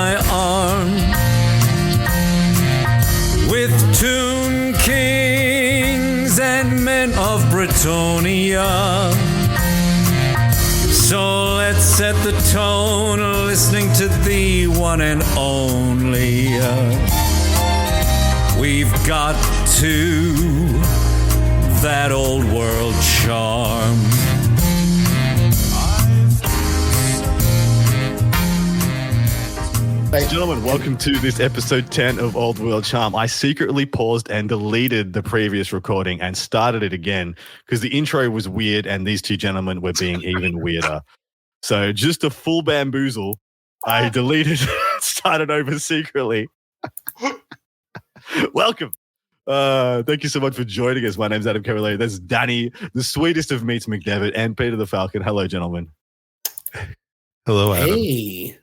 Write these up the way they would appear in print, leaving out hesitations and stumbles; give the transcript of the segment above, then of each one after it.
my arm with Toon Kings and men of Britonia. So let's set the tone, listening to the one and only. We've got to that old world charm. Hey, gentlemen, welcome to this episode 10 of Old World Charm. I secretly paused and deleted the previous recording and started it again because the intro was weird and these two gentlemen were being even weirder. So just a full bamboozle, I deleted and started over secretly. Welcome. Thank you so much for joining us. My name's Adam Cavalier. That's Danny, the sweetest of meets McDevitt, and Peter the Falcon. Hello, gentlemen. Hello, Adam. Hey,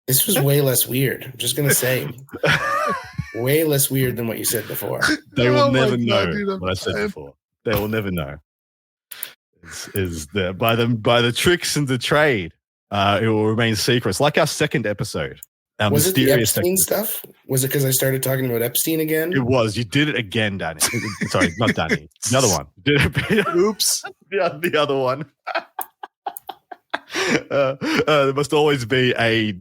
this was way less weird. I'm just going to say, way less weird than what you said before. They will never know what I said before. They will never know. Is the by the tricks and the trade, it will remain secret. It's like our second episode. Was it the Epstein stuff? Was it because I started talking about Epstein again? It was. You did it again, Danny. Sorry, not Danny. The other one. Oops. The other one. There must always be a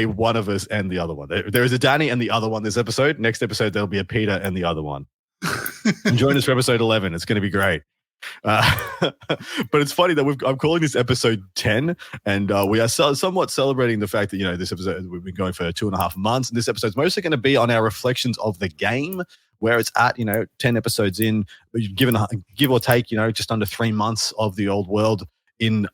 one of us and the other one. There is a Danny and the other one this episode. Next episode, there'll be a Peter and the other one. Join us for episode 11. It's going to be great. But it's funny that I'm calling this episode 10, and we are somewhat celebrating the fact that, this episode, we've been going for 2.5 months, and this episode's mostly going to be on our reflections of the game, where it's at, 10 episodes in, given give or take, just under 3 months of the old world in,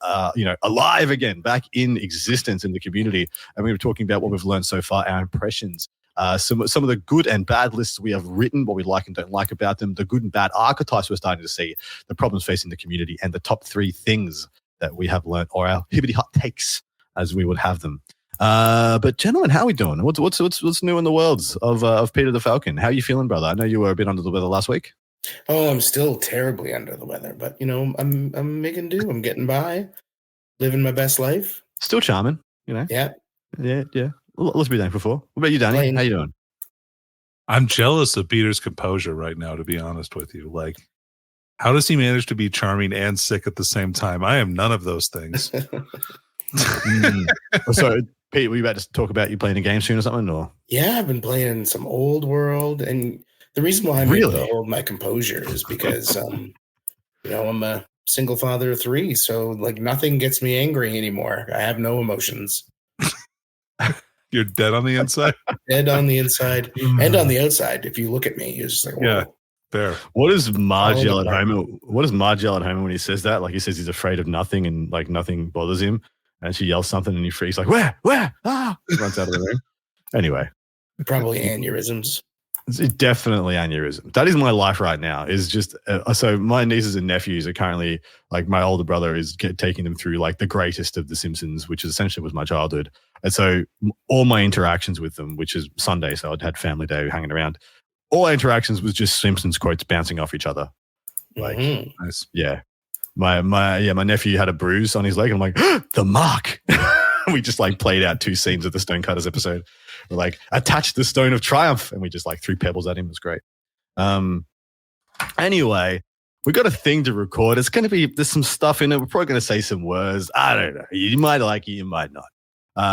alive again, back in existence in the community. And we were talking about what we've learned so far, our impressions. Some of the good and bad lists we have written, what we like and don't like about them, the good and bad archetypes we're starting to see, the problems facing the community, and the top 3 things that we have learned, or our hibbity hot takes as we would have them. But gentlemen, how are we doing? What's new in the worlds of Peter the Falcon? How are you feeling, brother? I know you were a bit under the weather last week. Oh, I'm still terribly under the weather, but I'm making do. I'm getting by, living my best life. Still charming, Yeah. Let's be thankful for. What about you, Danny? How you doing? I'm jealous of Peter's composure right now, to be honest with you. Like, how does he manage to be charming and sick at the same time? I am none of those things. So, Pete, were you about to talk about you playing a game soon or something? Or Yeah, I've been playing some old world, and the reason why I'm able to hold my composure is because, I'm a single father of 3, so like nothing gets me angry anymore. I have no emotions. You're dead on the inside? Dead on the inside and on the outside. If you look at me, you're just like, whoa. Yeah, fair. What does Marge yell at Homer? What does Marge yell at Homer when he says that? Like, he says he's afraid of nothing and like nothing bothers him. And she yells something and he's like, where? Ah! He runs out of the room. Anyway. Probably aneurysms. It's definitely aneurysm. That is my life right now. Is just so my nieces and nephews are currently, like, my older brother is taking them through like the greatest of The Simpsons, which essentially was my childhood. And so all my interactions with them, which is Sunday, so I'd had family day hanging around, all our interactions was just Simpsons quotes bouncing off each other. Like, nice. Yeah. My nephew had a bruise on his leg, and I'm like, the mark. We just like played out 2 scenes of the Stonecutters episode. We're like, attach the Stone of Triumph, and we just like threw pebbles at him. It was great. Anyway, we got a thing to record. It's going to be, there's some stuff in it. We're probably going to say some words. I don't know. You might like it, you might not.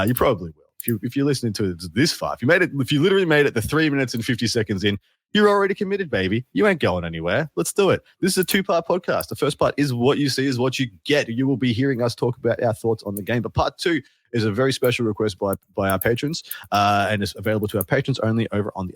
You probably will. If you're listening to it this far, if you literally made it the 3 minutes and 50 seconds in, you're already committed, baby. You ain't going anywhere. Let's do it. This is a 2-part podcast. The first part is what you see is what you get. You will be hearing us talk about our thoughts on the game. But part 2 is a very special request by our patrons, and it's available to our patrons only over on the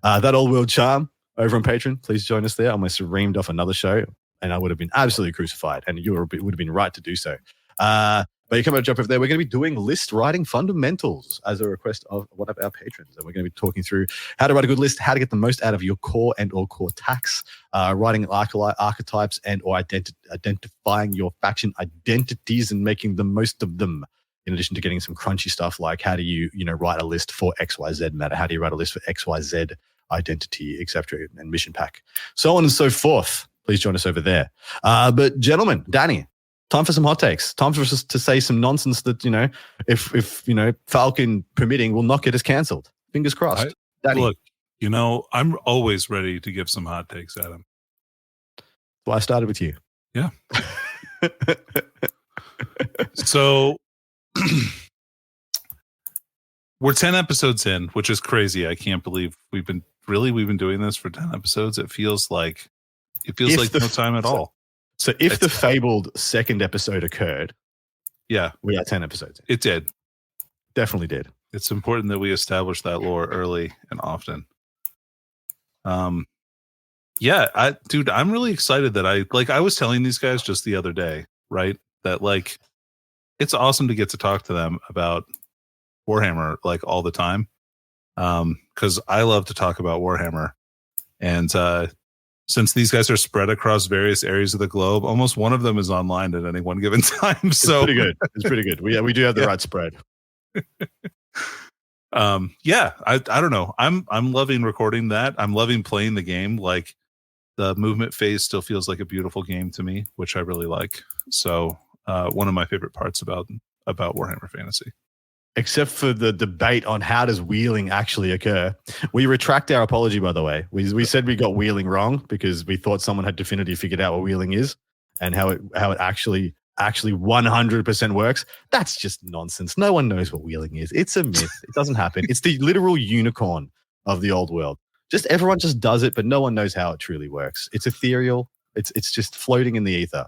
That Old World Charm over on Patreon. Please join us there. I almost reamed off another show, and I would have been absolutely crucified, and you would have been right to do so. But you come and jump over there. We're going to be doing list writing fundamentals as a request of one of our patrons. And we're going to be talking through how to write a good list, how to get the most out of your core and or core tax, writing archetypes and or identifying your faction identities and making the most of them. In addition to getting some crunchy stuff like how do you write a list for XYZ matter? How do you write a list for XYZ identity, etc. and mission pack, so on and so forth. Please join us over there. But gentlemen, Danny, Time for some hot takes. Time for us to say some nonsense that, if Falcon permitting, will not get us cancelled. Fingers crossed. Daddy. Look, I'm always ready to give some hot takes, Adam. Well, I started with you. Yeah. So we're 10 episodes in, which is crazy. I can't believe we've been doing this for 10 episodes. It feels like no time at all. So if the fabled second episode occurred, yeah, we are 10 episodes in. It did. Definitely did. It's important that we establish that lore early and often. Yeah, I'm really excited that I was telling these guys just the other day, right? That it's awesome to get to talk to them about Warhammer all the time. Because I love to talk about Warhammer. And since these guys are spread across various areas of the globe, almost one of them is online at any one given time. So it's pretty good. We do have the right spread. I don't know. I'm loving recording that. I'm loving playing the game. The movement phase still feels like a beautiful game to me, which I really like. So one of my favorite parts about Warhammer Fantasy. Except for the debate on how does wheeling actually occur. We retract our apology, by the way. We said we got wheeling wrong because we thought someone had definitively figured out what wheeling is and how it actually 100% works. That's just nonsense. No one knows what wheeling is. It's a myth. It doesn't happen. It's the literal unicorn of the old world. Everyone just does it, but no one knows how it truly works. It's ethereal. It's just floating in the ether.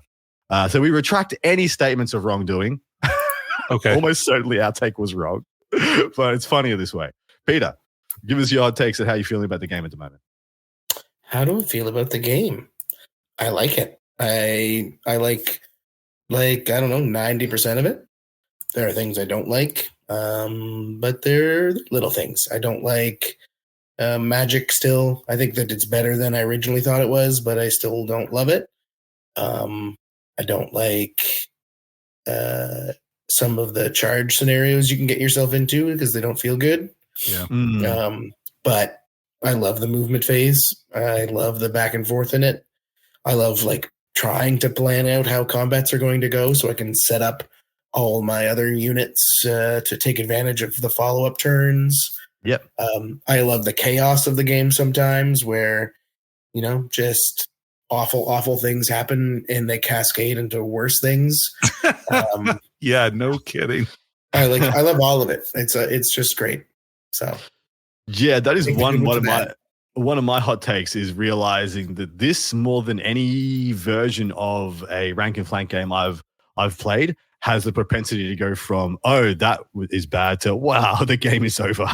So we retract any statements of wrongdoing. Okay. Almost certainly our take was wrong, but it's funnier this way. Peter, give us your takes on how you're feeling about the game at the moment. How do I feel about the game? I like it. I like I don't know, 90% of it. There are things I don't like, but they're little things. I don't like magic still. I think that it's better than I originally thought it was, but I still don't love it. I don't like some of the charge scenarios you can get yourself into because they don't feel good. Yeah. But I love the movement phase. I love the back and forth in it. I love trying to plan out how combats are going to go so I can set up all my other units to take advantage of the follow-up turns. Yep. I love the chaos of the game sometimes where, just awful things happen and they cascade into worse things. Yeah, no kidding. I love all of it. It's just great. So yeah, that is one of my hot takes is realizing that this, more than any version of a rank and flank game I've played, has the propensity to go from, oh, that is bad, to wow, the game is over.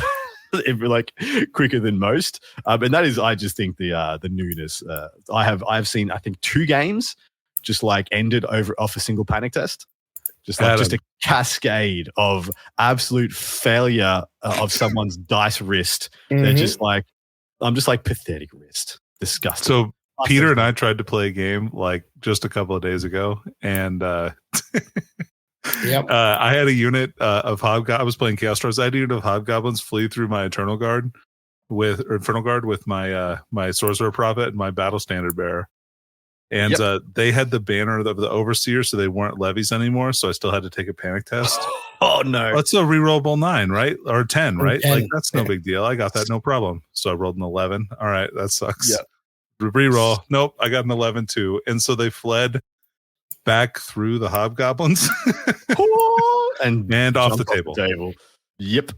Quicker than most. And that is, I just think the newness. I've seen, I think, 2 games just ended off a single panic test. Just a cascade of absolute failure of someone's dice wrist. Mm-hmm. They're just I'm just pathetic wrist. Disgusting. So Peter and I tried to play a game just a couple of days ago, and yep. I had a unit of hobgoblins. I was playing Chaos Stars. I had a unit of hobgoblins flee through my Infernal Guard with my my Sorcerer Prophet and my Battle Standard Bearer. And they had the banner of the Overseer, so they weren't levies anymore. So I still had to take a panic test. Oh no! That's a rerollable 9, right? Or 10, right? 10. That's no big deal. I got that, no problem. So I rolled an 11. All right, that sucks. Yeah. Reroll. Nope, I got an 11 too. And so they fled back through the hobgoblins and off the table. Yep.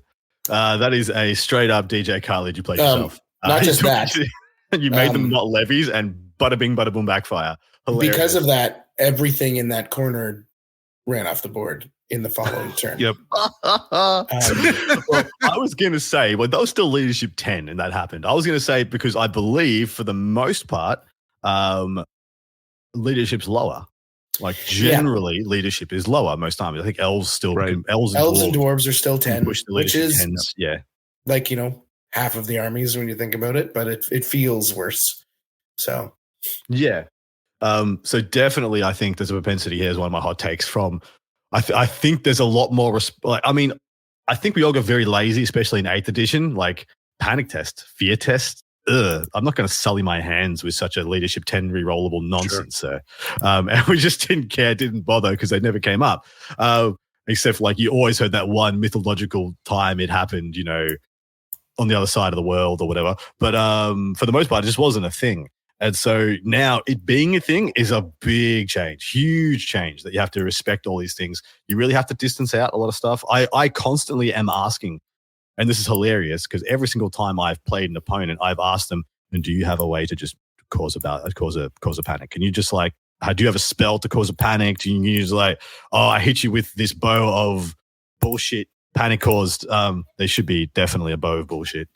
That is a straight up DJ Khaled you played yourself. Not just that. You made them not levies and bada bing, bada boom, backfire. Hilarious. Because of that, everything in that corner ran off the board in the following turn. Yep. Well, I was going to say, that was still leadership 10 and that happened. I was going to say, because I believe for the most part, leadership's lower. Generally, leadership is lower most times. I think elves still, right. Elves and dwarves are still 10, which is 10s, half of the armies when you think about it, but it feels worse. So, yeah. So definitely, I think there's a propensity here. Is one of my hot takes from. I think there's a lot more. I think we all got very lazy, especially in 8th edition. Panic test, fear test, I'm not going to sully my hands with such a leadership 10 rerollable nonsense. Sure. And we just didn't care, didn't bother because they never came up. Except for, like, you always heard that one mythological time it happened, you know, on the other side of the world or whatever. But for the most part, it just wasn't a thing. And so now it being a thing is a big change, huge change, that you have to respect all these things. You really have to distance out a lot of stuff. I constantly am asking, and this is hilarious because every single time I've played an opponent, I've asked them, and do you have a way to just cause a panic? Can you just, like, do you have a spell to cause a panic? Do you use, like, oh, I hit you with this bow of bullshit, panic caused? They should be definitely a bow of bullshit.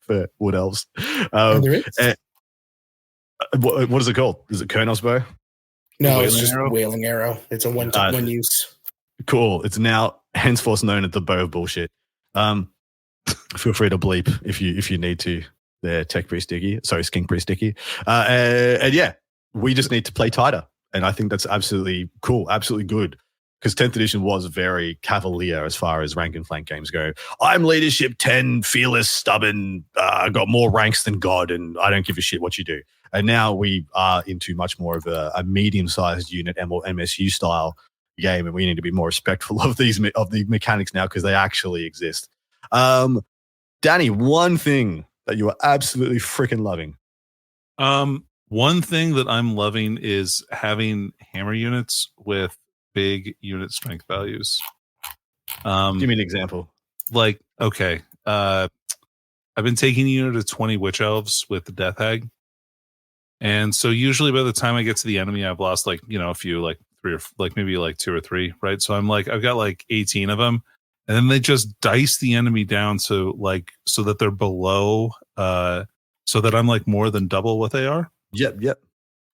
For wood elves. What is it called? Is it Kernos bow? No, it's just wailing arrow. It's a one use. Cool. It's now henceforth known as the bow of bullshit. Feel free to bleep if you need to. There, Tech Priest Dickie. Sorry, Skink Priest Dickie. And yeah, we just need to play tighter. And I think that's absolutely cool, absolutely good. Because 10th edition was very cavalier as far as rank and flank games go. I'm leadership 10, fearless, stubborn, got more ranks than God, and I don't give a shit what you do. And now we are into much more of a medium-sized unit, MSU style game, and we need to be more respectful of the mechanics now because they actually exist. Danny, one thing that you are absolutely freaking loving. One thing that I'm loving is having hammer units with big unit strength values. Give me an example. Like, okay, I've been taking a unit of 20 witch elves with the Death Hag, and so usually by the time I get to the enemy, I've lost, like, you know, a few, like 3 or like maybe like 2 or 3, right? So I'm like, I've got like 18 of them, and then they just dice the enemy down so that they're below, so that I'm like more than double what they are. Yep.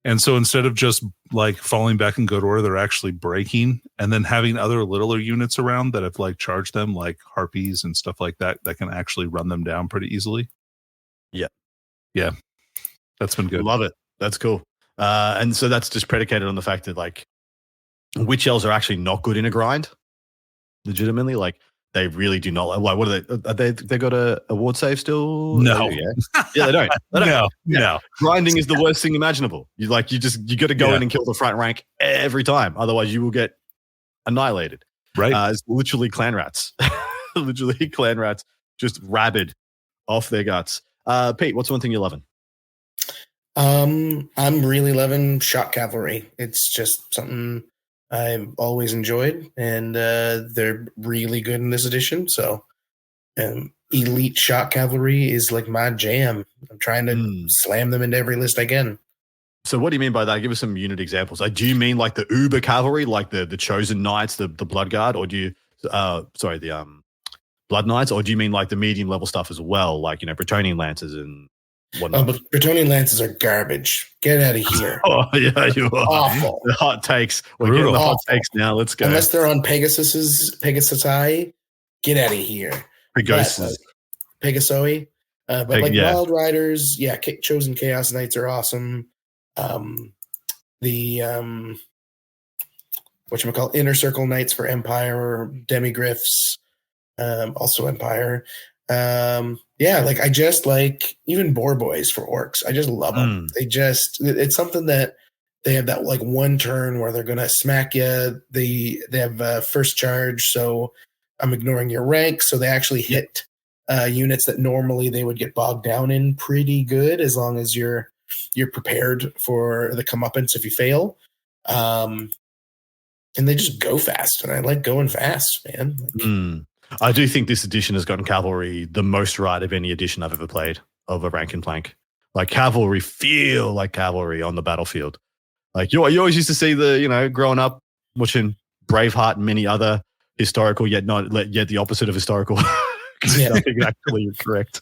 And so instead of just like falling back in good order, they're actually breaking, and then having other littler units around that have like charged them, like harpies and stuff like that can actually run them down pretty easily. Yeah, that's been good. Love it. That's cool. And so that's just predicated on the fact that, like, witch elves are actually not good in a grind. Legitimately, like, they really do not. Like, what are they? They got a ward save still? No, yeah, they don't. No. Grinding is the worst thing imaginable. You got to go in and kill the front rank every time, otherwise you will get annihilated. Right? It's literally clan rats, just rabid off their guts. Pete, what's one thing you're loving? I'm really loving shock cavalry. It's just something I've always enjoyed, and they're really good in this edition. So elite shock cavalry is like my jam. I'm trying to slam them into every list I can. So what do you mean by that? Give us some unit examples. Do you mean like the uber cavalry, like the chosen knights, the blood guard, or do you the blood knights, or do you mean like the medium level stuff as well, like, you know, Bretonian lancers and whatnot? But Bretonian lances are garbage. Get out of here. Oh yeah, you are. Awful. The hot takes. We're getting the hot takes now. Let's go. Unless they're on Pegasus, get out of here. Pegasus. Pegasoi. But Wild Riders, chosen Chaos Knights are awesome. The Inner Circle Knights for Empire, Demigryphs, also Empire. I just like even Boar Boys for Orcs. I just love them. It's something that they have that like one turn where they're going to smack you. They have first charge, so I'm ignoring your rank. So they actually hit units that normally they would get bogged down in pretty good, as long as you're prepared for the comeuppance if you fail. And they just go fast, and I like going fast, man. I do think this edition has gotten cavalry the most right of any edition I've ever played of a rank and plank. Like, cavalry feel like cavalry on the battlefield. Like, you always used to see growing up watching Braveheart and many other historical yet the opposite of historical. Yeah. I think actually you're correct.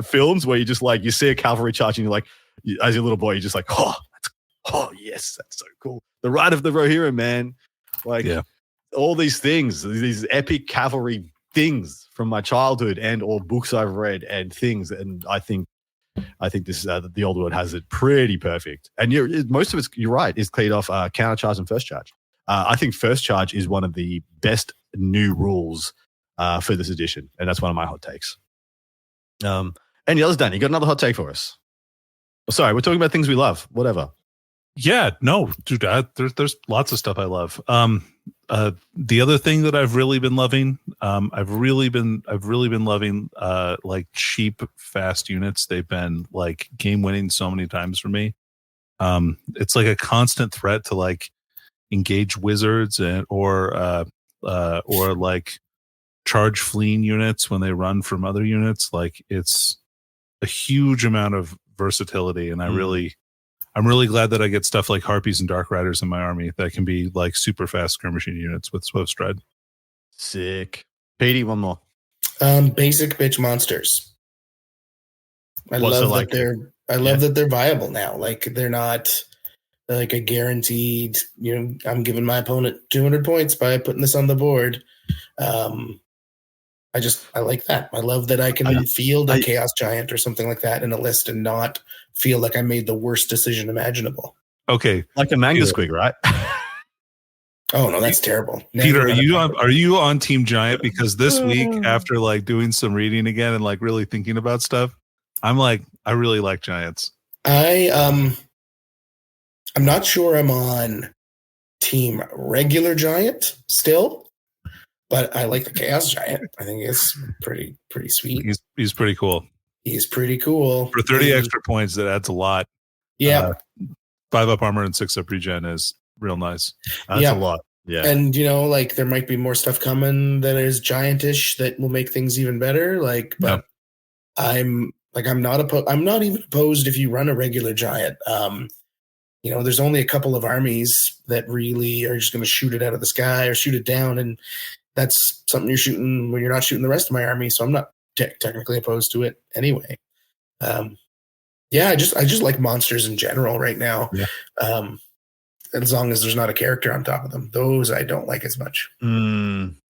Films where you see a cavalry charge and you're like, as a little boy, you're just like, yes, that's so cool. The Ride of the Rohirrim, man. Like, all these things, these epic cavalry things from my childhood and or books I've read and things, and I think this the old world has it pretty perfect. And most of it's, you're right, is cleared off counter charge and first charge. I think first charge is one of the best new rules for this edition, and that's one of my hot takes. And Any others, Danny? You got another hot take for us? Oh, sorry, we're talking about things we love. Whatever. Yeah, no, dude, there's lots of stuff I love. The other thing that I've really been loving, I've really been loving like cheap, fast units. They've been like game winning so many times for me. It's like a constant threat to like engage wizards or like charge fleeing units when they run from other units. Like it's a huge amount of versatility, and I'm really glad that I get stuff like Harpies and Dark Riders in my army that can be like super fast skirmishing units with Swift Stride. Sick. Petey, one more. Basic bitch monsters. I love that they're viable now. Like they're not like a guaranteed, I'm giving my opponent 200 points by putting this on the board. I like that. I love that I can field a Chaos Giant or something like that in a list and not feel like I made the worst decision imaginable. Okay. Like a Manga Squig, right? Oh no, that's terrible. Peter, are you on Team Giant? Because this week, after like doing some reading again and like really thinking about stuff, I'm like, I really like Giants. I'm not sure I'm on Team Regular Giant still. But I like the Chaos Giant. I think it's pretty sweet. He's pretty cool. He's pretty cool. For 30 extra points, that adds a lot. Yeah. 5-up armor and 6-up regen is real nice. That's a lot. Yeah. And, like there might be more stuff coming that is giantish that will make things even better. Like, but I'm not even opposed if you run a regular giant. There's only a couple of armies that really are just going to shoot it out of the sky or shoot it down, and that's something you're shooting when you're not shooting the rest of my army. So I'm not technically opposed to it anyway. I just like monsters in general right now. Yeah. As long as there's not a character on top of them, those I don't like as much.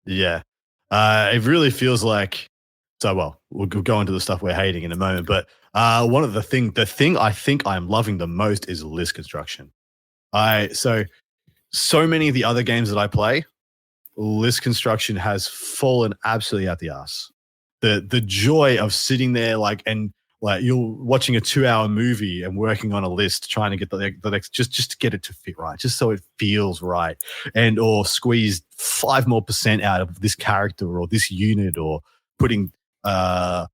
Yeah. It really feels like, we'll go into the stuff we're hating in a moment, but one of the thing I think I'm loving the most is list construction. So many of the other games that I play, list construction has fallen absolutely out the ass. The joy of sitting there and you're watching a 2-hour movie and working on a list, trying to get the next just to get it to fit right, just so it feels right, or squeeze 5% more out of this character or this unit, or putting. So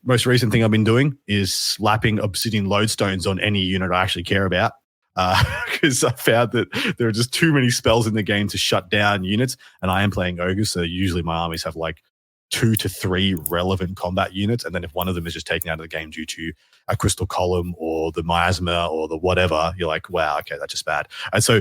most recent thing I've been doing is slapping obsidian lodestones on any unit I actually care about. Because I found that there are just too many spells in the game to shut down units, and I am playing ogre, so usually my armies have like 2 to 3 relevant combat units, and then if one of them is just taken out of the game due to a crystal column or the miasma or the whatever, you're like, wow, okay, that's just bad. And so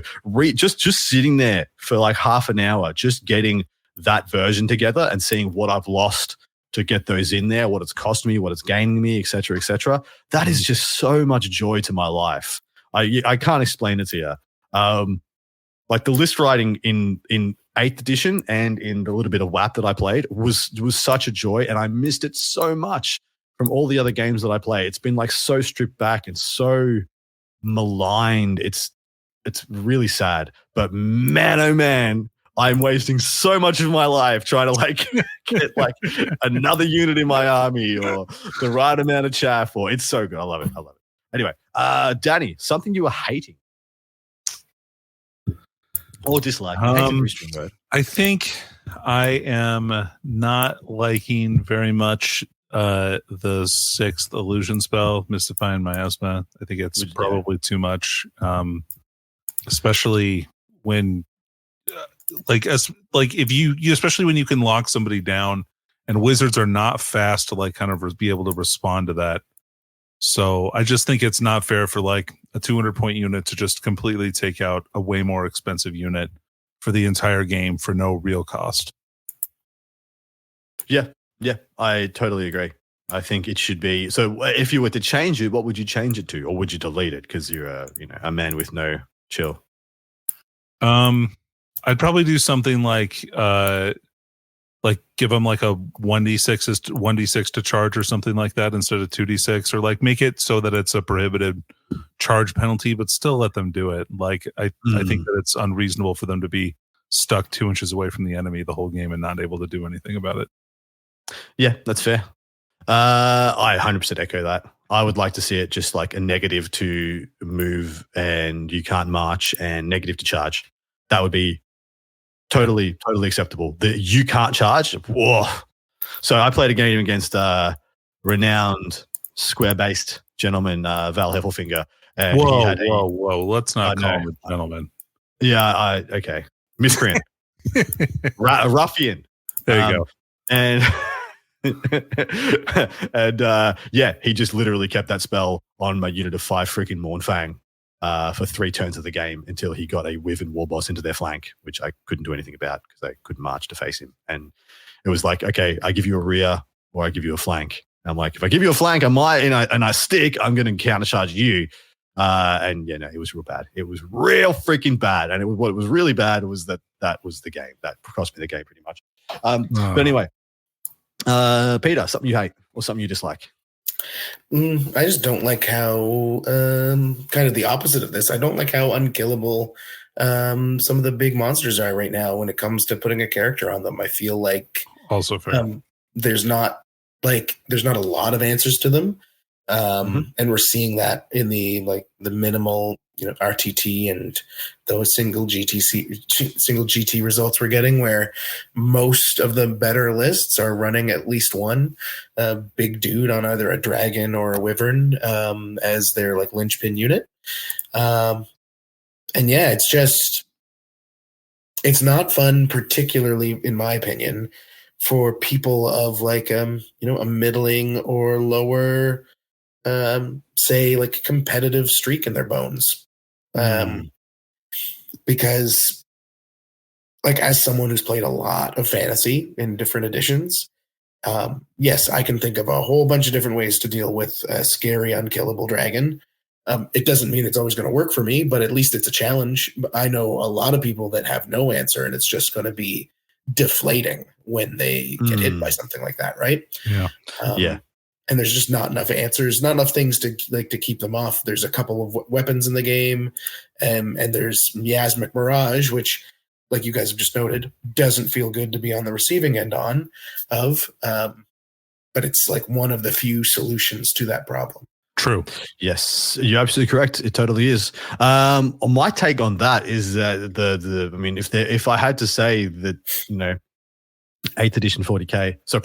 just sitting there for like half an hour, just getting that version together and seeing what I've lost to get those in there, what it's cost me, what it's gaining me, etc., that is just so much joy to my life. I can't explain it to you. Like the list writing in 8th edition and in the little bit of WAP that I played was such a joy, and I missed it so much from all the other games that I play. It's been like so stripped back and so maligned. It's really sad. But man, oh man, I'm wasting so much of my life trying to get another unit in my army or the right amount of chaff. Or it's so good. I love it. Anyway, Danny, something you were hating or disliking. I think I am not liking very much the 6th illusion spell, Mystifying Miasma. I think it's probably too much, especially when if you especially when you can lock somebody down, and wizards are not fast to kind of be able to respond to that. So I just think it's not fair for a 200-point unit to just completely take out a way more expensive unit for the entire game for no real cost. Yeah, I totally agree. I think it should be. So if you were to change it, what would you change it to? Or would you delete it because you're a man with no chill? I'd probably do something like give them a 1d6 to charge or something like that instead of 2d6, or make it so that it's a prohibited charge penalty, but still let them do it. I think that it's unreasonable for them to be stuck 2 inches away from the enemy the whole game and not able to do anything about it. Yeah, that's fair. I 100% echo that. I would like to see it just like a negative to move and you can't march and negative to charge. That would be totally acceptable. You can't charge. Whoa. So I played a game against renowned square-based gentleman, Val Heffelfinger. And whoa. Let's not call him a gentleman. Yeah, okay. Miscreant. Ruffian. There you go. And he just literally kept that spell on my unit of 5 freaking Mournfang for 3 turns of the game until he got a Wyvern war boss into their flank, which I couldn't do anything about because they couldn't march to face him. And it was like, okay, I give you a rear or I give you a flank. And I'm like, if I give you a flank, I might, and I stick, I'm going to countercharge you. It was real bad. It was real freaking bad. And what was really bad was that was the game. That cost me the game pretty much. But anyway, Peter, something you hate or something you dislike? I just don't like how kind of the opposite of this. I don't like how unkillable some of the big monsters are right now when it comes to putting a character on them. I feel like also fair. There's not a lot of answers to them. And we're seeing that in the minimal, RTT and those single GT results we're getting, where most of the better lists are running at least one big dude on either a dragon or a wyvern as their like linchpin unit. It's not fun, particularly in my opinion, for people of like a middling or lower say like competitive streak in their bones. Because like as someone who's played a lot of fantasy in different editions, yes, I can think of a whole bunch of different ways to deal with a scary, unkillable dragon. It doesn't mean it's always going to work for me, but at least it's a challenge. I know a lot of people that have no answer, and it's just going to be deflating when they get hit by something like that, right? Yeah. And there's just not enough answers, not enough things to keep them off. There's a couple of weapons in the game, and there's Miasmic Mirage, which, like you guys have just noted, doesn't feel good to be on the receiving end of. But it's like one of the few solutions to that problem. True. Yes, you're absolutely correct. It totally is. My take on that is that if I had to say that, 8th edition 40K. So,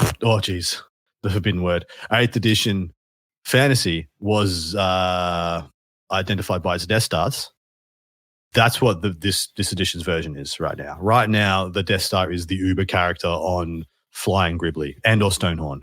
the forbidden word. 8th edition fantasy was identified by its Death Stars. That's what this edition's version is right now. Right now, the Death Star is the Uber character on Flying Gribbly and or Stonehorn.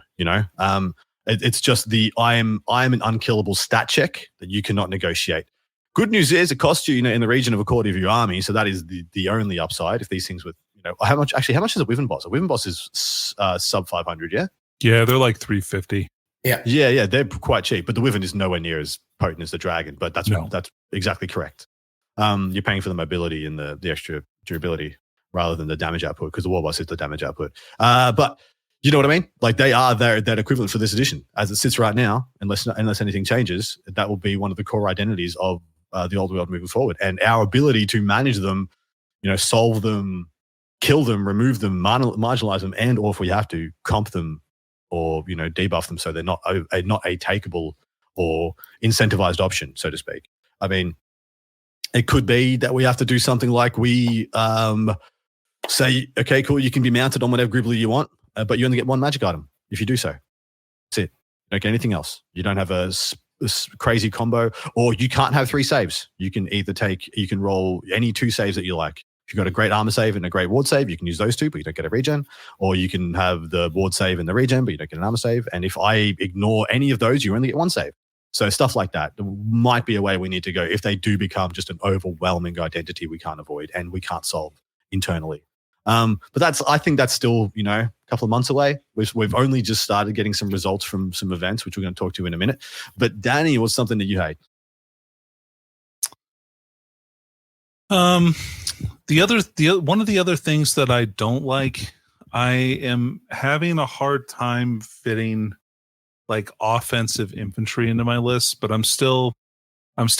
It's just I am an unkillable stat check that you cannot negotiate. Good news is it costs you, in the region of a quarter of your army, so that is the only upside. If these things with, how much is a Wyvern boss? A Wyvern boss is sub 500, yeah? Yeah, they're like 350. Yeah, they're quite cheap, but the Wyvern is nowhere near as potent as the Dragon, but that's exactly correct. You're paying for the mobility and the extra durability rather than the damage output, because the War Boss is the damage output. But you know what I mean? Like they are that equivalent for this edition. As it sits right now, unless anything changes, that will be one of the core identities of the old world moving forward. And our ability to manage them, solve them, kill them, remove them, marginalize them, and or if we have to, comp them or debuff them so they're not a takeable or incentivized option, so to speak. I mean, it could be that we have to do something like we say, okay, cool, you can be mounted on whatever Gribbly you want, but you only get one magic item if you do so. That's it. You don't get anything else. You don't have a crazy combo, or you can't have 3 saves. You can roll any 2 saves that you like. If you've got a great armor save and a great ward save, you can use those 2, but you don't get a regen. Or you can have the ward save and the regen, but you don't get an armor save. And if I ignore any of those, you only get 1 save. So stuff like that might be a way we need to go if they do become just an overwhelming identity we can't avoid and we can't solve internally. But I think that's still, a couple of months away. We've only just started getting some results from some events, which we're going to talk to in a minute. But Danny, what's something that you hate? One of the other things that I don't like, I am having a hard time fitting like offensive infantry into my list, but I'm still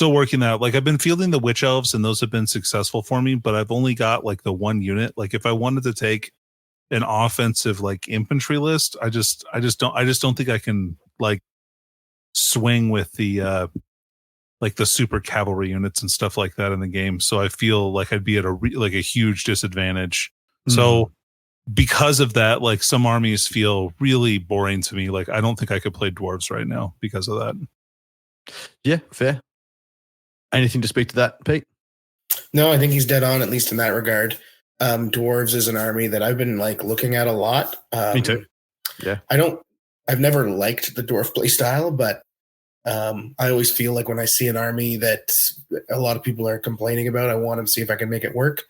working that out. Like I've been fielding the witch elves and those have been successful for me, but I've only got like the one unit. Like if I wanted to take an offensive like infantry list. I just don't think I can like swing with the like the super cavalry units and stuff like that in the game. So I feel like I'd be at like a huge disadvantage. So because of that, like some armies feel really boring to me. Like I don't think I could play dwarves right now because of that. Yeah, fair. Anything to speak to that, Pete? No, I think he's dead on, at least in that regard. Dwarves is an army that I've been like looking at a lot. Me too. Yeah. I've never liked the dwarf play style, but I always feel like when I see an army that a lot of people are complaining about, I want to see if I can make it work.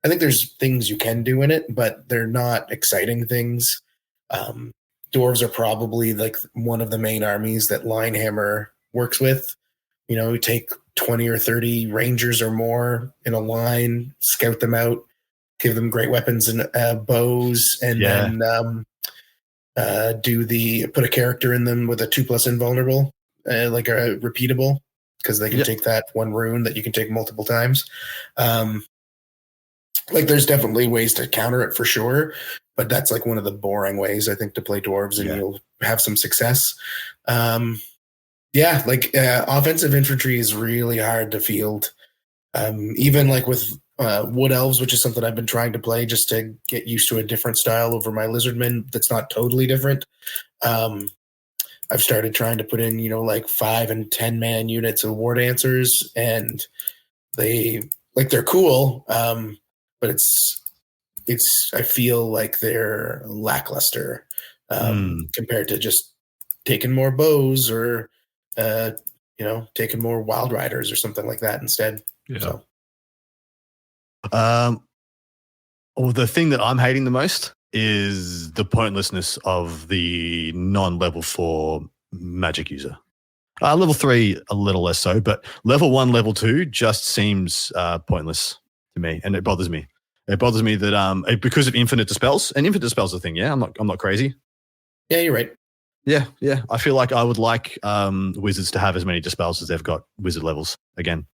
I think there's things you can do in it, but they're not exciting things. Dwarves are probably like one of the main armies that Linehammer works with. You know, take 20 or 30 rangers or more in a line, scout them out, give them great weapons and bows, and then put a character in them with a 2+ invulnerable, like a repeatable, because they can take that one rune that you can take multiple times. Like there's definitely ways to counter it for sure, but that's like one of the boring ways I think to play dwarves, and you'll have some success. Offensive infantry is really hard to field. Even like with wood elves, which is something I've been trying to play just to get used to a different style over my lizardmen that's not totally different. I've started trying to put in, like 5 and 10 man units of war dancers, and they're cool. But I feel like they're lackluster compared to just taking more bows or, taking more wild riders or something like that instead. Yeah. So. The thing that I'm hating the most is the pointlessness of the non-level 4 magic user. Level 3, a little less so, but level 1, level 2 just seems pointless to me, and it bothers me. It bothers me that because of infinite dispels, and infinite dispels a thing. Yeah, I'm not crazy. Yeah, you're right. Yeah. I feel like I would like wizards to have as many dispels as they've got wizard levels again.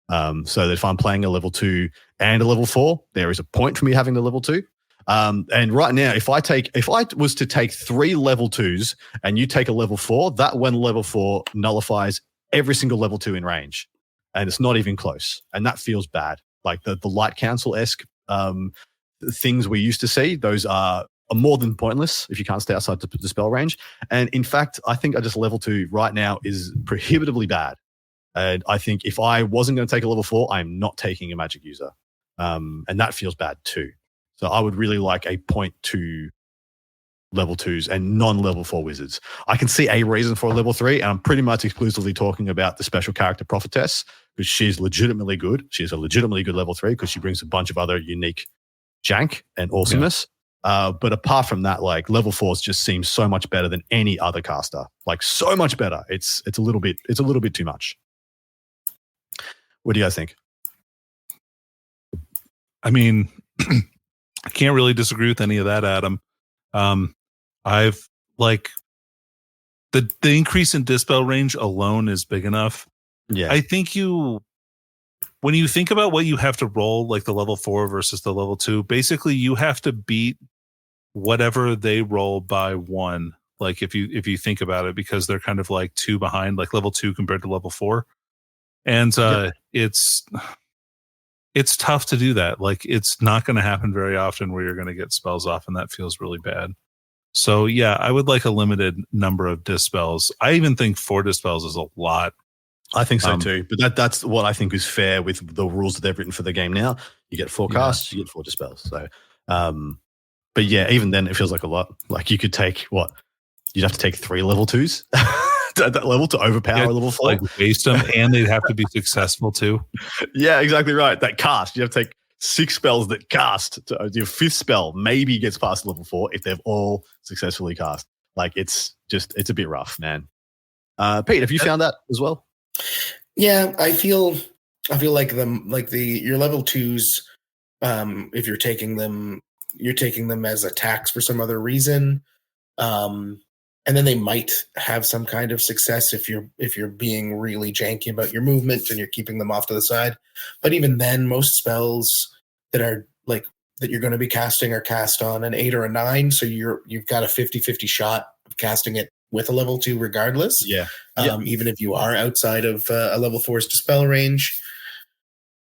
So that if I'm playing a level 2 and a level 4, there is a point for me having the level 2. And right now, if I was to take 3 level 2s and you take a level 4, that one level 4 nullifies every single level 2 in range, and it's not even close. And that feels bad. Like the Light Council-esque things we used to see, those are more than pointless if you can't stay outside the spell range. And in fact, I think I just level 2 right now is prohibitively bad. And I think if I wasn't going to take a level 4, I'm not taking a magic user. And that feels bad too. So I would really like a 0.2 level 2s and non-level 4 wizards. I can see a reason for a level 3, and I'm pretty much exclusively talking about the special character Prophetess, because she's legitimately good. She's a legitimately good level 3 because she brings a bunch of other unique jank and awesomeness. Yeah. But apart from that, like level 4s just seem so much better than any other caster. Like so much better. It's a little bit too much. What do you guys think? I mean, I can't really disagree with any of that, Adam. I've like the increase in dispel range alone is big enough. Yeah. I think when you think about what you have to roll, like the level 4 versus the level 2, basically you have to beat whatever they roll by 1. Like if you think about it, because they're kind of like 2 behind, like level 2 compared to level 4. And it's tough to do that. Like it's not going to happen very often where you're going to get spells off, and that feels really bad. So yeah, I would like a limited number of dispels. I even think 4 dispels is a lot. I think so too. But that's what I think is fair with the rules that they've written for the game now. You get 4 casts, you get 4 dispels. So, but yeah, even then it feels like a lot. Like you could take you'd have to take 3 level 2s at that level to overpower a level 4. Like waste them, and they'd have to be successful too. Yeah, exactly right. That cast, you have to take 6 spells that cast. Your 5th spell maybe gets past level 4 if they've all successfully cast. Like it's a bit rough, man. Pete, have you found that as well? Yeah, I feel like your level 2s, if you're taking them as attacks for some other reason. And then they might have some kind of success if you're being really janky about your movement and you're keeping them off to the side. But even then, most spells that are like that you're going to be casting are cast on an 8 or a 9, so you've got a 50-50 shot of casting it with a level 2 regardless. Yeah. Even if you are outside of a level 4's dispel range.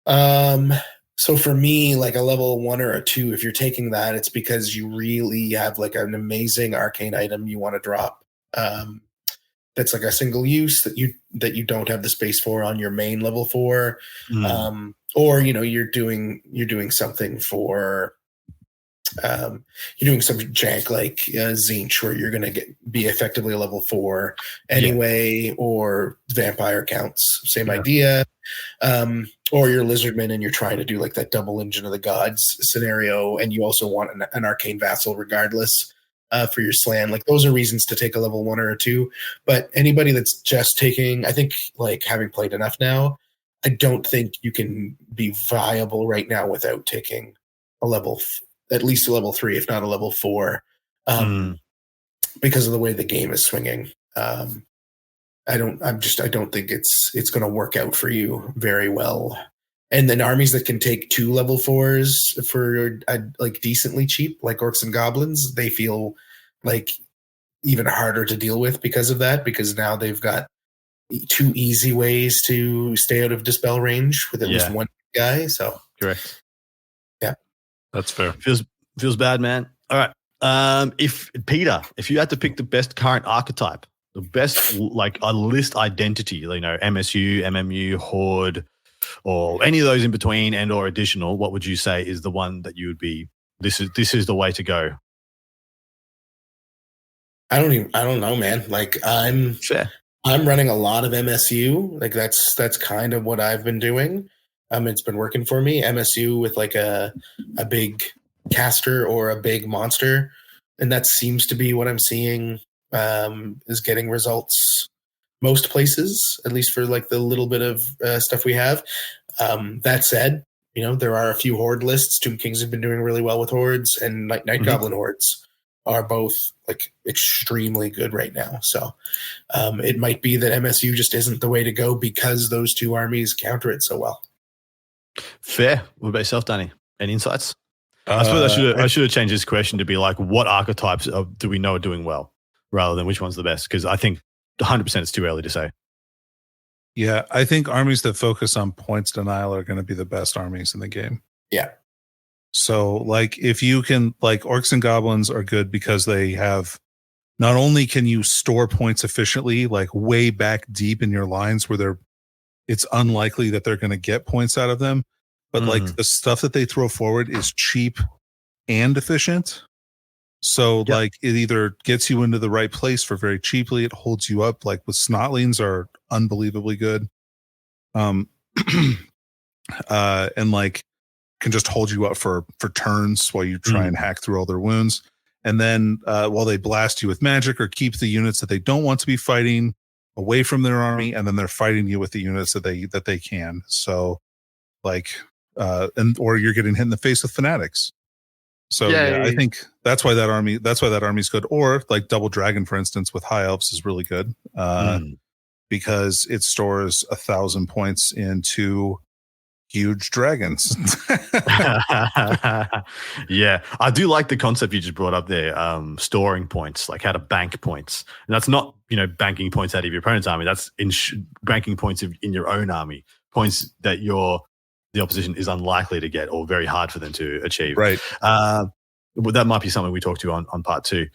So for me, like a level 1 or a 2, if you're taking that, it's because you really have like an amazing arcane item you want to drop. That's like a single use that you don't have the space for on your main level 4. Or you're doing something for you're doing some jank like Zinch, where you're going to be effectively a level 4 anyway, or vampire counts, same idea. Or you're Lizardman and you're trying to do like that double Engine of the Gods scenario, and you also want an arcane vassal regardless for your slan. Like those are reasons to take a level 1 or a 2. But anybody that's just taking, I think, like having played enough now, I don't think you can be viable right now without taking at least a level 3, if not a level 4, because of the way the game is swinging. I don't think it's going to work out for you very well. And then armies that can take 2 level 4s for like decently cheap, like orcs and goblins, they feel like even harder to deal with because of that, because now they've got 2 easy ways to stay out of dispel range with at least one guy. So correct. Yeah, that's fair. Feels bad, man. All right. If you had to pick the best current archetype, the best like a list identity, MSU, MMU, Horde, or any of those in between and or additional, what would you say is the one that you would be? This is the way to go. I don't know, man. Like I'm running a lot of MSU. Like that's kind of what I've been doing. It's been working for me. MSU with like a big caster or a big monster, and that seems to be what I'm seeing is getting results most places, at least for like the little bit of stuff we have. That said, there are a few Horde lists. Tomb Kings have been doing really well with Hordes, and Night Goblin Hordes are both like extremely good right now. So it might be that MSU just isn't the way to go because those 2 armies counter it so well. Fair. What about yourself, Danny? Any insights? I suppose I should have changed this question to be like, what archetypes do we know are doing well, rather than which one's the best? Because I think 100% it's too early to say. Yeah, I think armies that focus on points denial are going to be the best armies in the game. Yeah. So, like, if you can, like, orcs and goblins are good because they have, not only can you store points efficiently, like way back deep in your lines where it's unlikely that they're going to get points out of them, but like the stuff that they throw forward is cheap and efficient. So like it either gets you into the right place for very cheaply, it holds you up. Like with Snotlings are unbelievably good. And like can just hold you up for turns while you try and hack through all their wounds. And then while they blast you with magic or keep the units that they don't want to be fighting away from their army, and then they're fighting you with the units that they can. So like or you're getting hit in the face with fanatics. So yeah, I think that's why that army's good. Or like Double Dragon, for instance, with High Elves is really good because it stores 1,000 points into huge dragons. Yeah, I do like the concept you just brought up there, storing points, like how to bank points. And that's not, banking points out of your opponent's army. That's banking points in your own army, points that the opposition is unlikely to get or very hard for them to achieve. Right. That might be something we talk to on part 2.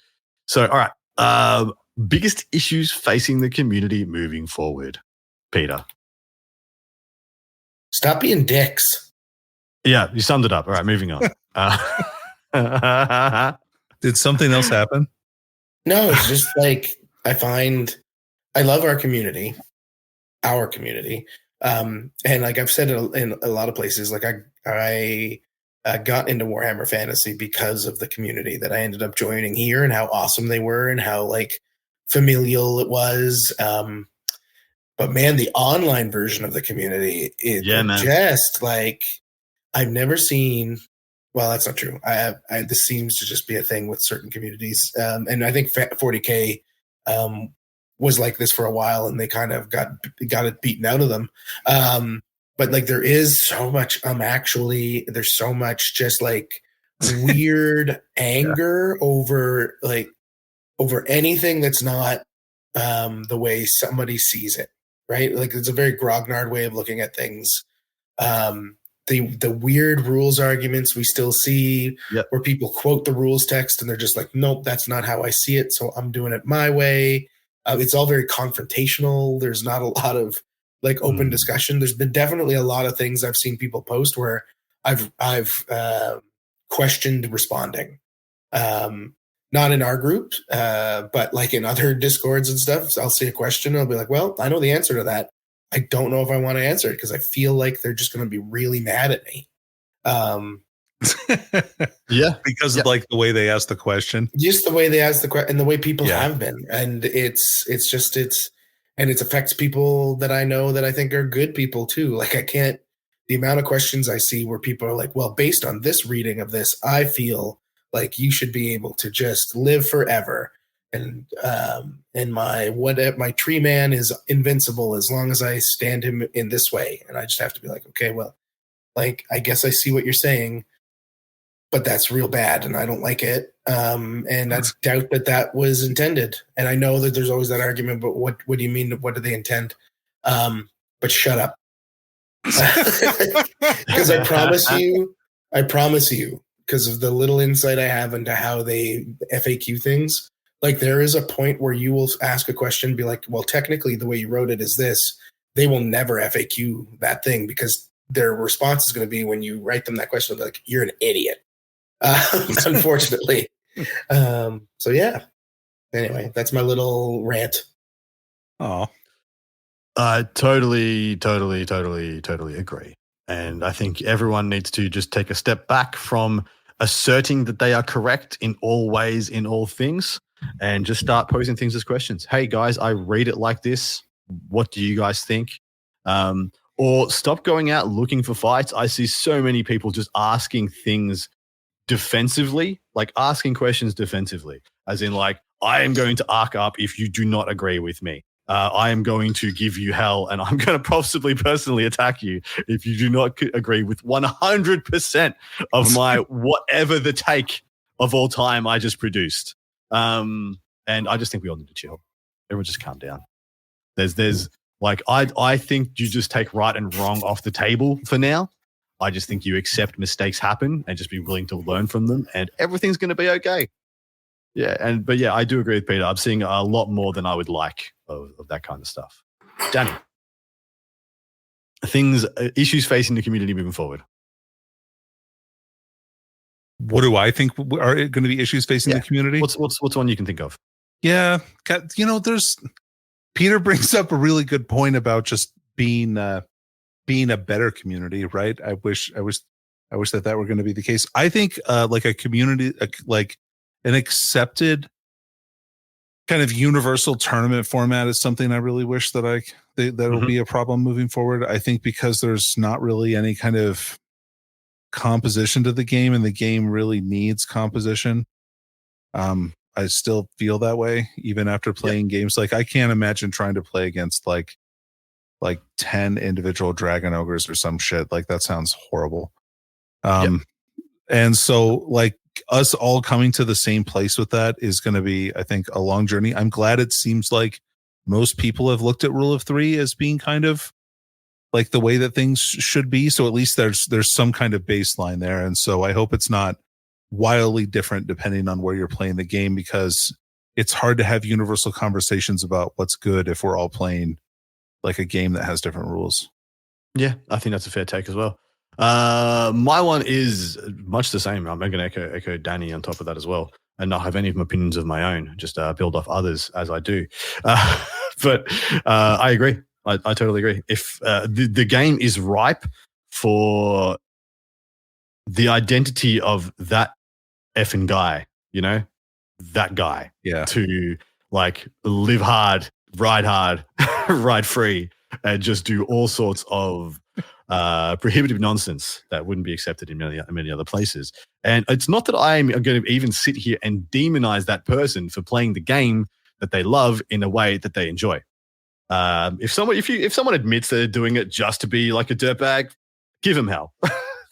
So, all right. Biggest issues facing the community moving forward, Peter? Stop being dicks. Yeah, you summed it up. All right, moving on. Did something else happen? No, it's just like I love our community. And like I've said in a lot of places, like I got into Warhammer Fantasy because of the community that I ended up joining here and how awesome they were and how like familial it was. But man, the online version of the community, just like I've never seen. Well, that's not true. This seems to just be a thing with certain communities. And I think 40K was like this for a while, and they kind of got it beaten out of them. But like there is so much there's so much just like weird anger over anything that's not the way somebody sees it, right? Like it's a very grognard way of looking at things. The weird rules arguments we still see where people quote the rules text and they're just like, nope, that's not how I see it, so I'm doing it my way. It's all very confrontational. There's not a lot of like open discussion. There's been definitely a lot of things I've seen people post where I've questioned responding. Not in our group, but like in other Discords and stuff. So I'll see a question. I'll be like, well, I know the answer to that. I don't know if I want to answer it because I feel like they're just going to be really mad at me. Because of like the way they ask the question. Just the way they ask the question and the way people have been. And it affects people that I know that I think are good people too. Like the amount of questions I see where people are like, well, based on this reading of this, I feel like you should be able to just live forever. And my tree man is invincible as long as I stand him in this way. And I just have to be like, okay, well, like, I guess I see what you're saying, but that's real bad and I don't like it. And I doubt that was intended. And I know that there's always that argument, but what do you mean? What do they intend? But shut up. Because I promise you, because of the little insight I have into how they FAQ things, like there is a point where you will ask a question, be like, well, technically the way you wrote it is this. They will never FAQ that thing because their response is going to be when you write them that question, they'll be like, you're an idiot. Unfortunately. So yeah. Anyway, that's my little rant. Oh, I totally agree. And I think everyone needs to just take a step back from asserting that they are correct in all ways, in all things, and just start posing things as questions. Hey guys, I read it like this. What do you guys think? Or stop going out looking for fights. I see so many people just asking things defensively, like asking questions defensively, as in like, I am going to arc up if you do not agree with me. I am going to give you hell and I'm going to possibly personally attack you if you do not agree with 100% of my whatever the take of all time I just produced. And I just think we all need to chill. Everyone just calm down. There's like, I think you just take right and wrong off the table for now. I just think you accept mistakes happen and just be willing to learn from them and everything's going to be okay. Yeah. But yeah, I do agree with Peter. I'm seeing a lot more than I would like of that kind of stuff. Danny, issues facing the community moving forward. What do I think are going to be issues facing the community? What's one you can think of? Yeah. Peter brings up a really good point about just being a better community, right? I wish that were going to be the case. I think like a community, like an accepted kind of universal tournament format is something I really wish that will be a problem moving forward. I think because there's not really any kind of composition to the game and the game really needs composition. I still feel that way even after playing games. Like I can't imagine trying to play against like 10 individual dragon ogres or some shit. Like that sounds horrible. And so like us all coming to the same place with that is going to be, I think, a long journey. I'm glad it seems like most people have looked at Rule of Three as being kind of like the way that things should be. So at least there's some kind of baseline there. And so I hope it's not wildly different depending on where you're playing the game, because it's hard to have universal conversations about what's good if we're all playing like a game that has different rules. Yeah, I think that's a fair take as well. My one is much the same. I'm going to echo Danny on top of that as well, and not have any of my opinions of my own. Just build off others as I do. But I agree. I totally agree. If the game is ripe for the identity of that effing guy, that guy, to like live hard, ride free, and just do all sorts of prohibitive nonsense that wouldn't be accepted in many other places. And it's not that I'm going to even sit here and demonize that person for playing the game that they love in a way that they enjoy. If someone admits they're doing it just to be like a dirtbag, give them hell.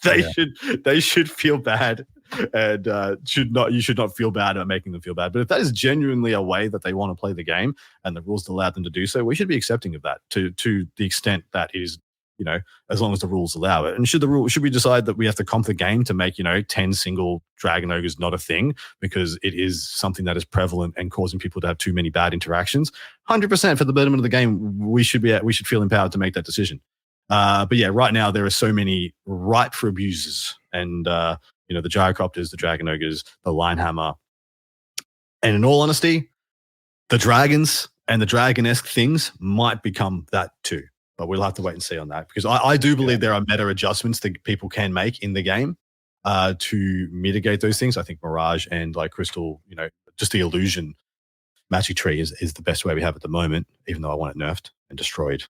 They should feel bad. and you should not feel bad about making them feel bad. But if that is genuinely a way that they want to play the game and the rules allow them to do so, we should be accepting of that to the extent that is, as long as the rules allow it. And should we decide that we have to comp the game to make 10 single dragon ogres not a thing because it is something that is prevalent and causing people to have too many bad interactions? 100% for the betterment of the game, we should feel empowered to make that decision. But yeah, right now there are so many ripe for abuses, and the gyrocopters, the dragon ogres, the linehammer, and in all honesty, the dragons and the dragon-esque things might become that too. But we'll have to wait and see on that, because I do believe there are better adjustments that people can make in the game to mitigate those things. I think Mirage and like Crystal, just the illusion magic tree is the best way we have at the moment, even though I want it nerfed and destroyed,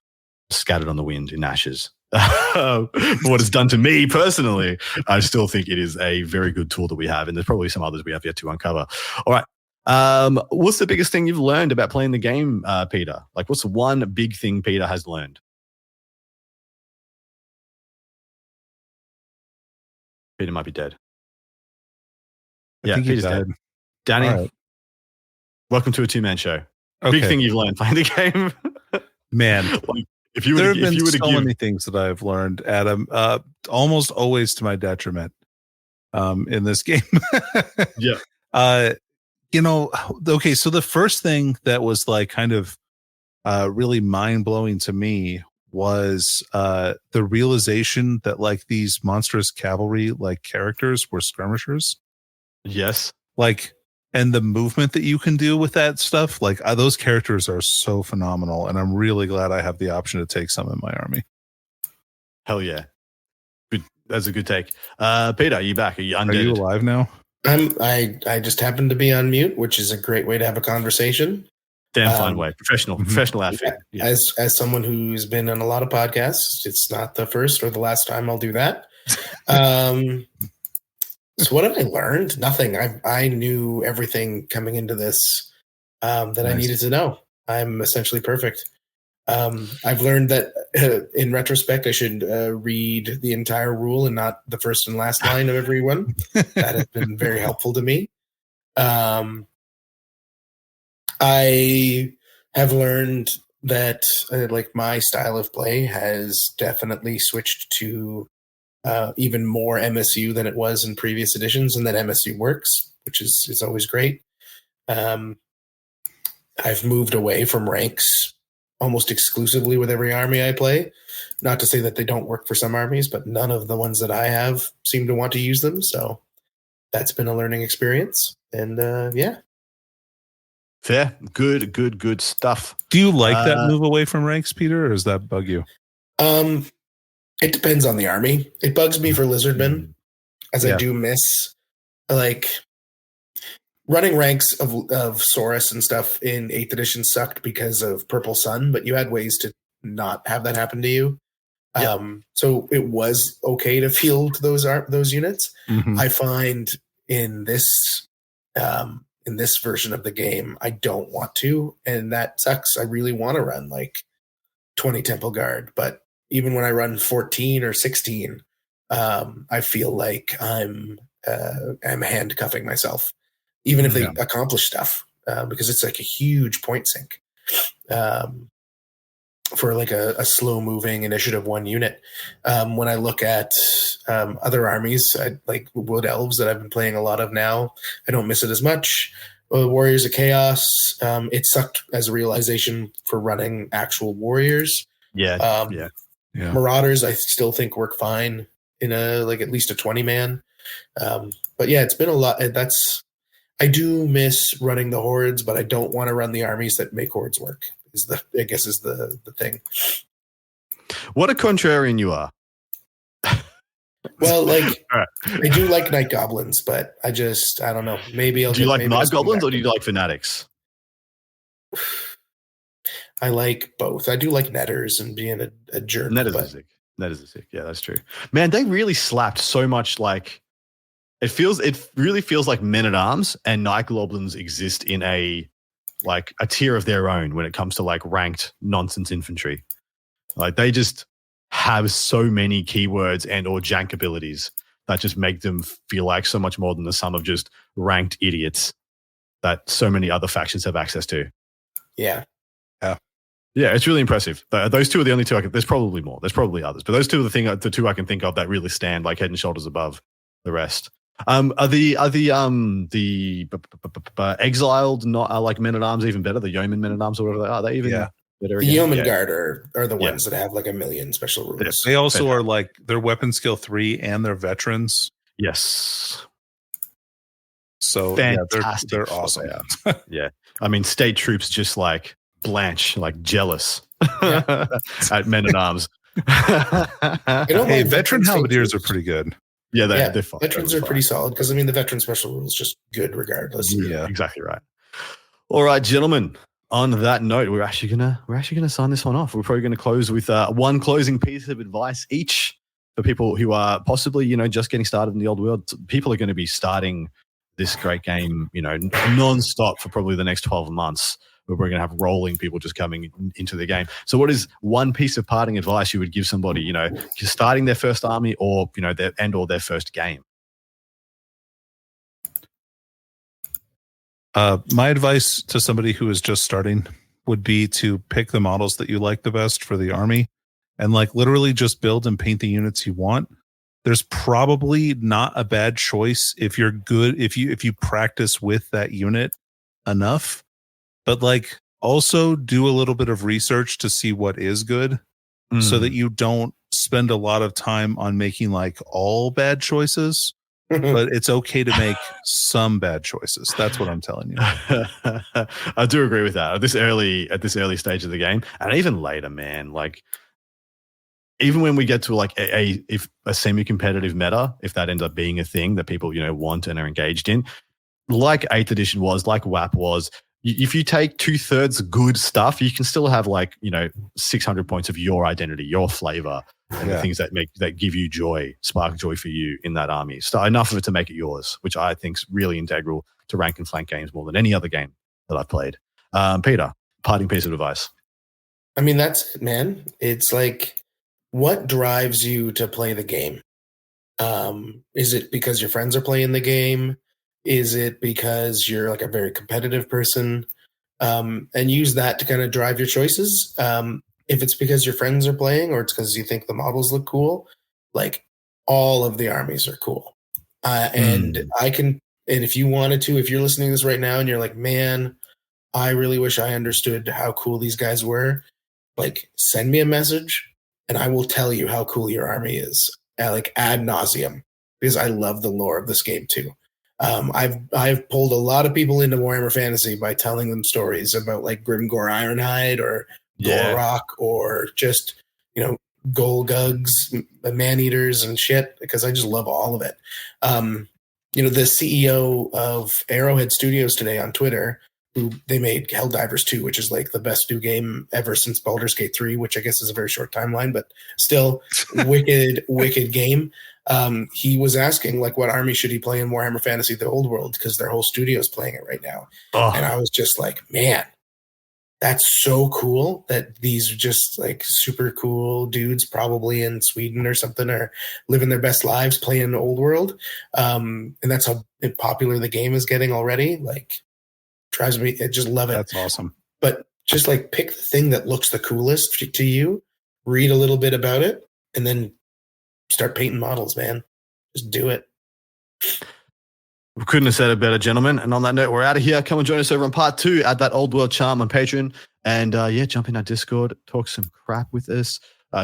scattered on the wind in ashes. For what it's done to me personally, I still think it is a very good tool that we have, and there's probably some others we have yet to uncover. All right. What's the biggest thing you've learned about playing the game, Peter? Like, what's the one big thing Peter has learned? Peter might be dead. I think Peter's dead. Danny, right. Welcome to a two-man show. Okay. Big thing you've learned playing the game. Man, there have been so many things that I've learned, Adam, almost always to my detriment in this game. Yeah. Okay, so the first thing that was like kind of really mind-blowing to me was the realization that like these monstrous cavalry like characters were skirmishers. Yes. Like, and the movement that you can do with that stuff, like those characters are so phenomenal, and I'm really glad I have the option to take some in my army. Hell yeah. Good. That's a good take. Peter, are you back? Are you undead? Are you alive now? I just happened to be on mute, which is a great way to have a conversation. Damn fine way. Professional outfit. Yeah. As someone who's been on a lot of podcasts, it's not the first or the last time I'll do that. So what have I learned? Nothing. I knew everything coming into this that I needed to know. I'm essentially perfect. I've learned that in retrospect, I should read the entire rule and not the first and last line of every one. That has been very helpful to me. I have learned that like my style of play has definitely switched to even more MSU than it was in previous editions, and that MSU works, which is always great. I've moved away from ranks almost exclusively with every army I play. Not to say that they don't work for some armies, but none of the ones that I have seem to want to use them. So that's been a learning experience. And yeah. Fair. Good stuff. Do you like that move away from ranks, Peter, or does that bug you? It depends on the army. It bugs me for Lizardmen, as I do miss like running ranks of Saurus and stuff in 8th edition sucked because of Purple Sun, but you had ways to not have that happen to you. Yep. So it was okay to field those units. Mm-hmm. I find in this version of the game, I don't want to, and that sucks. I really want to run like 20 Temple Guard, but even when I run 14 or 16, I feel like I'm handcuffing myself, even if they accomplish stuff, because it's like a huge point sink for like a slow moving initiative 1 unit. When I look at other armies, like Wood Elves that I've been playing a lot of now, I don't miss it as much. Warriors of Chaos, it sucked as a realization for running actual warriors. Yeah. Marauders, I still think work fine in at least a 20-man. But yeah, it's been a lot. I do miss running the hordes, but I don't want to run the armies that make hordes work. Is the thing. What a contrarian you are. Well, like right. I do like night goblins, but I don't know. Maybe I'll. Do you like night goblins or do you like fanatics? I like both. I do like netters and being a jerk. Netters are sick. Netters are sick. Yeah, that's true. Man, they really slapped so much. Like it really feels like men at arms and night goblins exist in a tier of their own when it comes to like ranked nonsense infantry. Like they just have so many keywords and or jank abilities that just make them feel like so much more than the sum of just ranked idiots that so many other factions have access to. Yeah. Yeah, it's really impressive. Those two are the only two there's probably more. There's probably others, but those two are the two I can think of that really stand like head and shoulders above the rest. Are the exiled not like men at arms even better? The yeoman men at arms or whatever they are they even better? The yeoman guard are the ones that have like a million special rules. They also are like their weapon skill 3 and they're veterans. Yes. So fantastic. They're awesome. Yeah. I mean, state troops just like blanch, like jealous at men at arms. Hey, veteran halberdiers are pretty good. Yeah, they're fine. Veterans are pretty solid because I mean the veteran special rule is just good regardless. Yeah, exactly right. All right, gentlemen. On that note, we're actually gonna sign this one off. We're probably gonna close with one closing piece of advice each for people who are possibly just getting started in the old world. People are going to be starting this great game, non-stop for probably the next 12 months. We're going to have rolling people just coming into the game. So what is one piece of parting advice you would give somebody, starting their first army or, their first game? My advice to somebody who is just starting would be to pick the models that you like the best for the army and like literally just build and paint the units you want. There's probably not a bad choice if you're good, if you practice with that unit enough. But like also do a little bit of research to see what is good so that you don't spend a lot of time on making like all bad choices, but it's okay to make some bad choices. That's what I'm telling you. I do agree with that. At this early stage of the game and even later, man, like even when we get to like a semi-competitive meta, if that ends up being a thing that people, want and are engaged in, like 8th edition was, like WAP was, if you take 2/3 good stuff, you can still have like, 600 points of your identity, your flavor, and the things that give you joy, spark joy for you in that army. So enough of it to make it yours, which I think is really integral to rank and flank games more than any other game that I've played. Peter, parting piece of advice. I mean, that's it, man. It's like, what drives you to play the game? Is it because your friends are playing the game? Is it because you're like a very competitive person? And use that to kind of drive your choices. If it's because your friends are playing or it's because you think the models look cool, like all of the armies are cool. And if you wanted to, if you're listening to this right now and you're like, man, I really wish I understood how cool these guys were, like send me a message and I will tell you how cool your army is, like ad nauseum, because I love the lore of this game too. I've pulled a lot of people into Warhammer Fantasy by telling them stories about like Grimgor Ironhide or Gorok or just, Golgugs, Man-Eaters and shit, because I just love all of it. The CEO of Arrowhead Studios today on Twitter, who they made Helldivers 2, which is like the best new game ever since Baldur's Gate 3, which I guess is a very short timeline, but still wicked game. He was asking like what army should he play in Warhammer Fantasy the Old World, because their whole studio is playing it right now. And I was just like, man, that's so cool that these just like super cool dudes probably in Sweden or something are living their best lives playing Old World. And that's how popular the game is getting already. Like drives me, I just love it. That's awesome. But just like pick the thing that looks the coolest to you, read a little bit about it, and then start painting models, man. Just do it. We couldn't have said it better, gentlemen. And on that note, we're out of here. Come and join us over on part 2 at that Old World Charm on Patreon. And jump in our Discord, talk some crap with us.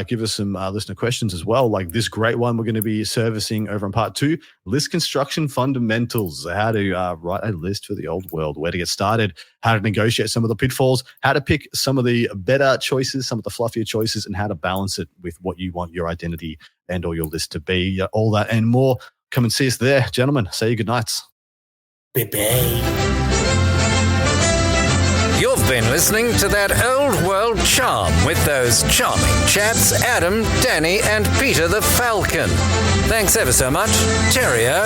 Give us some listener questions as well, like this great one we're going to be servicing over in part 2, list construction fundamentals, how to write a list for the old world, where to get started, how to negotiate some of the pitfalls, how to pick some of the better choices, some of the fluffier choices, and how to balance it with what you want your identity and or your list to be, all that and more. Come and see us there, gentlemen. Say your good nights. Bye-bye. You've been listening to That Old World Charm with those charming chaps, Adam, Danny, and Peter the Falcon. Thanks ever so much. Cheerio.